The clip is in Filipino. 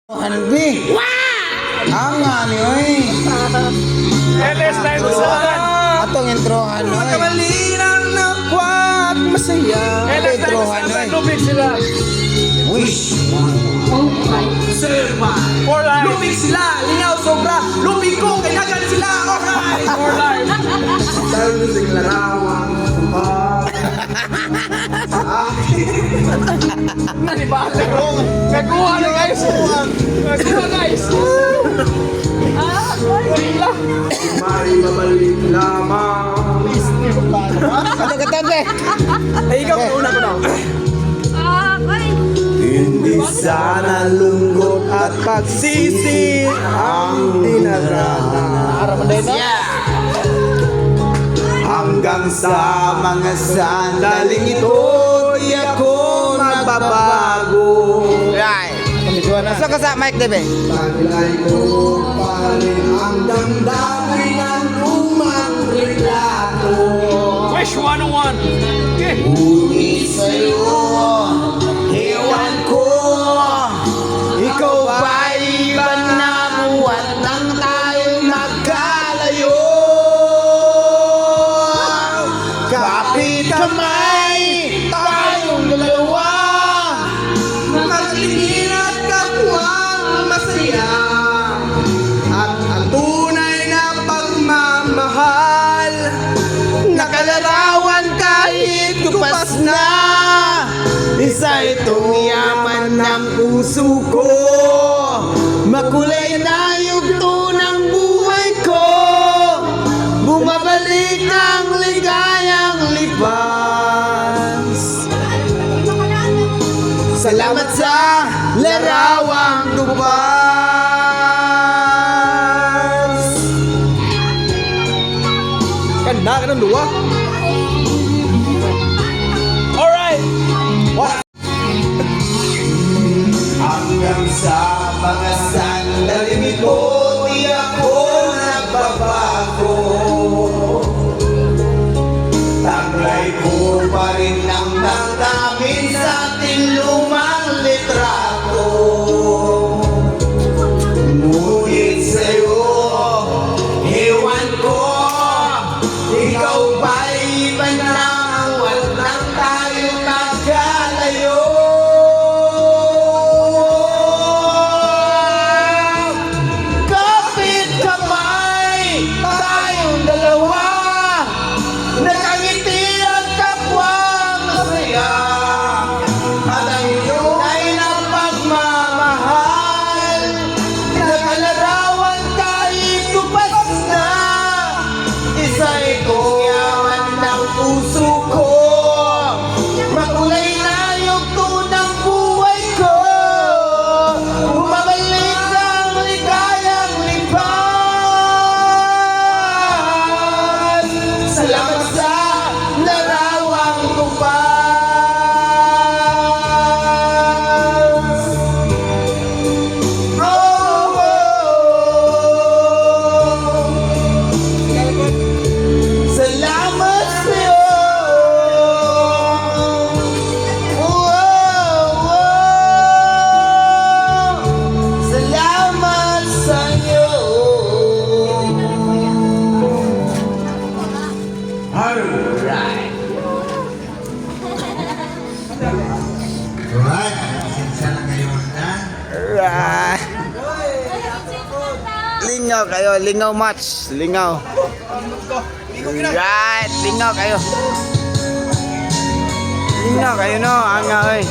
Hanbi. Ang ani oy. LS na yung usahan. Atong introhan oy. Kamalirang nakwat masaya. LS na yung Introhan usahan. oy. Lumig sila. Wish. Serva. For life. Lumig sila, lingaw sobra. Lumig ko, kailangan sila. Alright. For life. Tayo sing larawan. Nanibala ko. Nagkuha na guys. Nagkuha guys. Wala. Mari mabalik lamang. Ato katante. Ay, ikaw, una ko na. Hindi sana lungkot at pagsisi ang dinarana. Hanggang sa mga sandaling ito, di ako magbabago. Right. Asa ka sa mic debe? Taglay ko pa rin ang damdamin ng lumang retrato. Wish 101. Okay. Ngunit sa'yo, ewan ko, ikaw ba'y iba na buwan nang tayo magkalayo? Kapit kamay, tayong dalawa, magtingin at kapwang masaya. At ang tunay na pagmamahal, nakalarawan kahit kupas na. Isa itong yaman ng puso ko, makulay na yugto ng buhay ko. Bumabalik ang ligayang lipas. Salamat sa larawang tupas. Kanda ka ng luwa. Alright. Hanggang sa mga sandaling ito, di ako nagbabago. Taglay ko pa rin ang damdamin sa ating lumang litrato. Ngunit sa'yo, ewan ko, ikaw ba'y iba na? Walang tayo magkalayo. Kapit kamay, tayong dalawa, nakangiti ang kapwa masaya. At ang iyong ay ng pagmamahal, nakalarawan kahit kupas na. Isa itong yaman ng puso ko, makulay na yugto ng buhay ko. Bumabalik ang ligayang lipas. Salamat sa larawang tupas. Oh, salamat sa'yo. Salamat sa'yo. Alright. Alright, pasensya na kayo na. Right. Lingaw kayo, lingaw match, lingaw. Right, lingaw kayo. Lingaw kayo no, anga oy.